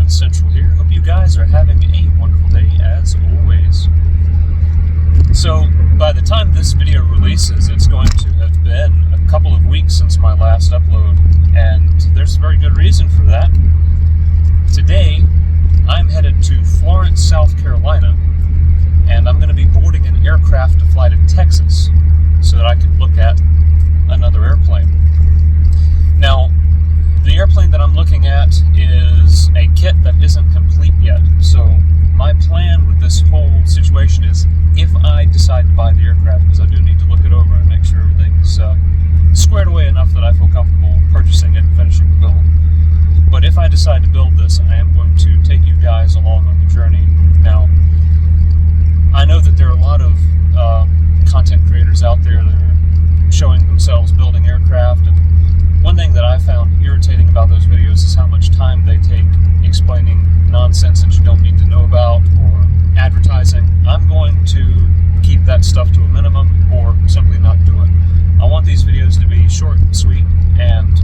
Central here. Hope you guys are having a wonderful day as always. So, by the time this video releases, it's going to have been a couple of weeks since my last upload, and there's a very good reason for that. Today, I'm headed to Florence, South Carolina, and I'm going to be boarding an aircraft to fly to Texas so that I can look at another airplane. Now, the airplane that I'm looking at is a kit that isn't complete yet, so my plan with this whole situation is if I decide to buy the aircraft, because I do need to look it over and make sure everything's squared away enough that I feel comfortable purchasing it and finishing the build. But if I decide to build this, I am going to take you guys along on the journey. Now, I know that there are a lot of content creators out there that are showing themselves building aircraft, and one thing that I found irritating about those videos is how much time they take explaining nonsense that you don't need to know about or advertising. I'm going to keep that stuff to a minimum or simply not do it. I want these videos to be short and sweet and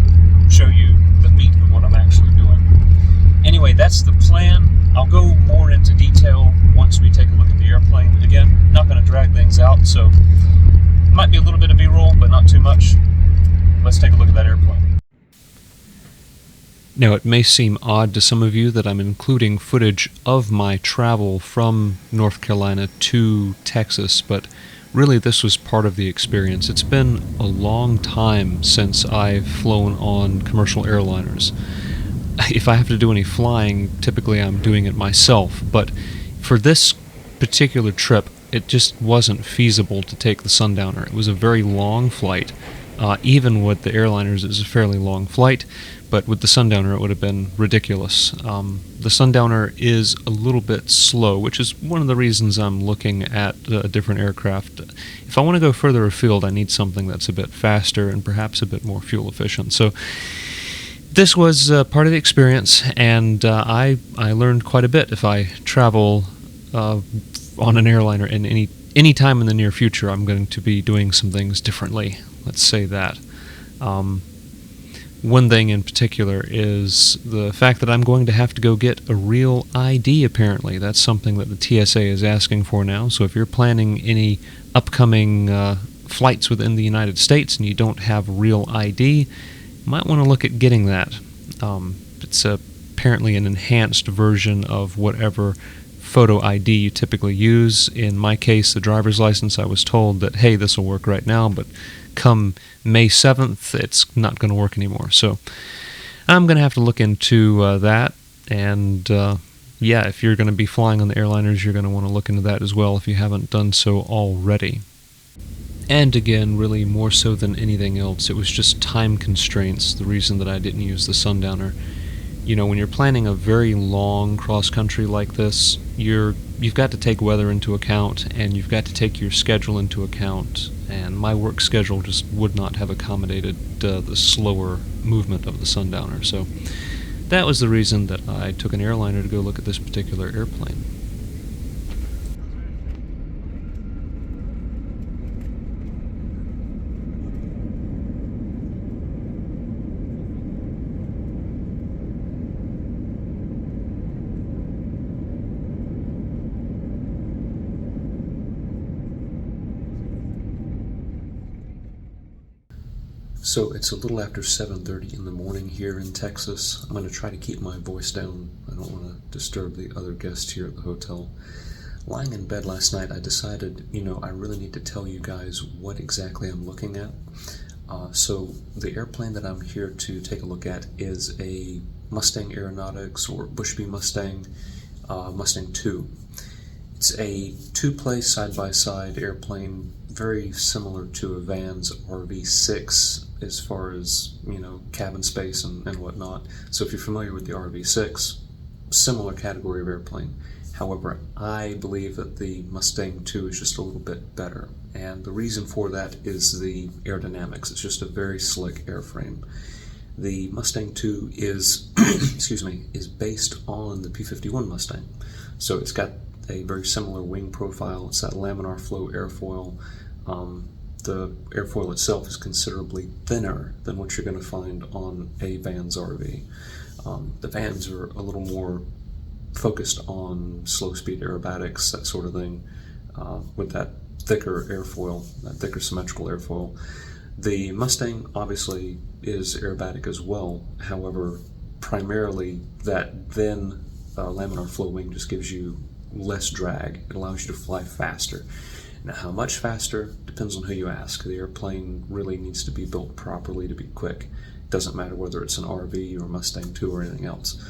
show you the meat of what I'm actually doing. Anyway, that's the plan. I'll go more into detail once we take a look at the airplane. Again, not going to drag things out, so might be a little bit of B-roll, but not too much. Let's take a look at that airplane. Now, it may seem odd to some of you that I'm including footage of my travel from North Carolina to Texas, but really this was part of the experience. It's been a long time since I've flown on commercial airliners. If I have to do any flying, typically I'm doing it myself, but for this particular trip, it just wasn't feasible to take the Sundowner. It was a very long flight. Even with the airliners, it was a fairly long flight, but with the Sundowner, it would have been ridiculous. The Sundowner is a little bit slow, which is one of the reasons I'm looking at a different aircraft. If I want to go further afield, I need something that's a bit faster and perhaps a bit more fuel efficient. So this was part of the experience, and I learned quite a bit. If I travel on an airliner in any time in the near future, I'm going to be doing some things differently. Let's say that. One thing in particular is the fact that I'm going to have to go get a real ID, apparently. That's something that the TSA is asking for now, so if you're planning any upcoming flights within the United States and you don't have real ID, you might want to look at getting that. It's apparently an enhanced version of whatever photo ID you typically use. In my case, the driver's license, I was told that, hey, this will work right now, but come May 7th, it's not going to work anymore. So I'm going to have to look into that, and yeah, if you're going to be flying on the airliners, you're going to want to look into that as well if you haven't done so already. And again, really more so than anything else, it was just time constraints, the reason that I didn't use the Sundowner. You know, when you're planning a very long cross-country like this, you've got to take weather into account, and you've got to take your schedule into account, and my work schedule just would not have accommodated the slower movement of the Sundowner. So that was the reason that I took an airliner to go look at this particular airplane. So it's a little after 7:30 in the morning here in Texas. I'm going to try to keep my voice down. I don't want to disturb the other guests here at the hotel. Lying in bed last night, I decided, I really need to tell you guys what exactly I'm looking at. So the airplane that I'm here to take a look at is a Mustang Aeronautics, or Bushby Mustang, Mustang 2. It's a two-place side-by-side airplane, very similar to a Van's RV6 as far as, cabin space and whatnot. So if you're familiar with the RV6, similar category of airplane. However, I believe that the Mustang 2 is just a little bit better. And the reason for that is the aerodynamics. It's just a very slick airframe. The Mustang 2 is, is based on the P-51 Mustang. So it's got a very similar wing profile. It's that laminar flow airfoil. The airfoil itself is considerably thinner than what you're going to find on a Van's RV. The fans are a little more focused on slow speed aerobatics, that sort of thing, with that thicker airfoil, that thicker symmetrical airfoil. The Mustang obviously is aerobatic as well, however, primarily that thin laminar flow wing just gives you less drag. It allows you to fly faster. Now, how much faster depends on who you ask. The airplane really needs to be built properly to be quick. It doesn't matter whether it's an RV or Mustang 2 or anything else.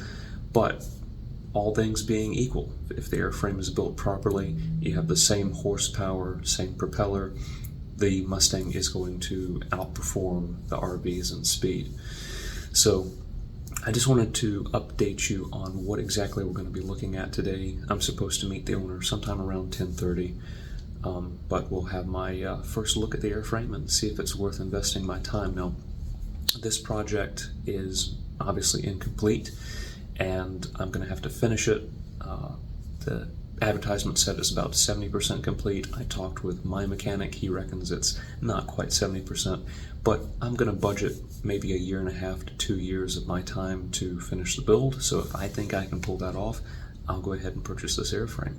But all things being equal, if the airframe is built properly, you have the same horsepower, same propeller, the Mustang is going to outperform the RVs in speed. So I just wanted to update you on what exactly we're going to be looking at today. I'm supposed to meet the owner sometime around 10:30, but we'll have my first look at the airframe and see if it's worth investing my time. Now, this project is obviously incomplete, and I'm going to have to finish it. The advertisement said it's about 70% complete. I talked with my mechanic. He reckons it's not quite 70%, but I'm going to budget maybe 1.5 to 2 years of my time to finish the build. So if I think I can pull that off, I'll go ahead and purchase this airframe.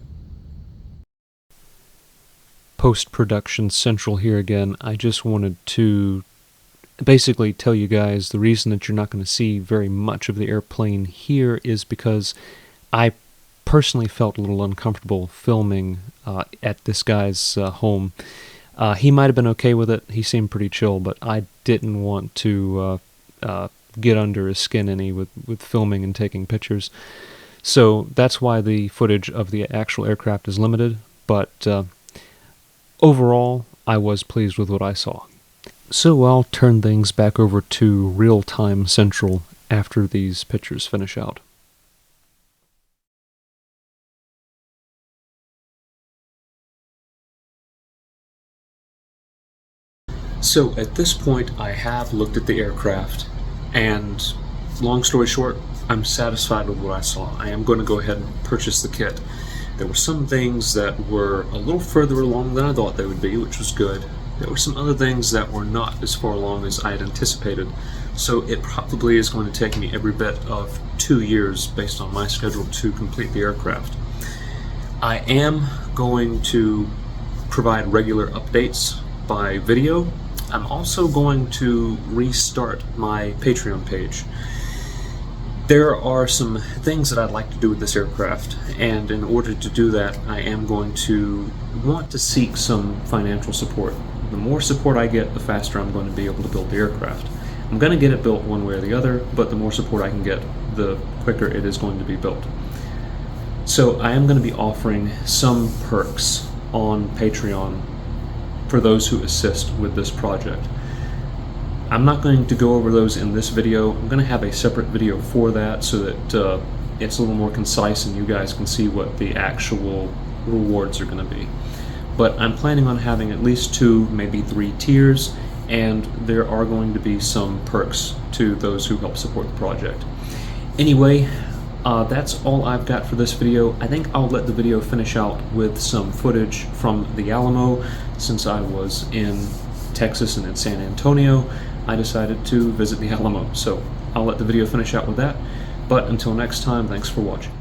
Post-production central here again. I just wanted to basically tell you guys the reason that you're not going to see very much of the airplane here is because I personally felt a little uncomfortable filming at this guy's home. He might have been okay with it. He seemed pretty chill, but I didn't want to get under his skin any with filming and taking pictures. So that's why the footage of the actual aircraft is limited, but overall, I was pleased with what I saw. So I'll turn things back over to Real-Time Central after these pictures finish out. So at this point, I have looked at the aircraft, and long story short, I'm satisfied with what I saw. I am going to go ahead and purchase the kit. There were some things that were a little further along than I thought they would be, which was good. There were some other things that were not as far along as I had anticipated, so it probably is going to take me every bit of 2 years based on my schedule to complete the aircraft. I am going to provide regular updates by video. I'm also going to restart my Patreon page. There are some things that I'd like to do with this aircraft, and in order to do that, I am going to want to seek some financial support. The more support I get, the faster I'm going to be able to build the aircraft. I'm going to get it built one way or the other, but the more support I can get, the quicker it is going to be built. So I am going to be offering some perks on Patreon for those who assist with this project. I'm not going to go over those in this video. I'm going to have a separate video for that so that it's a little more concise and you guys can see what the actual rewards are going to be. But I'm planning on having at least 2, maybe 3 tiers, and there are going to be some perks to those who help support the project. Anyway, that's all I've got for this video. I think I'll let the video finish out with some footage from the Alamo. Since I was in Texas and in San Antonio, I decided to visit the Alamo. So I'll let the video finish out with that. But until next time, thanks for watching.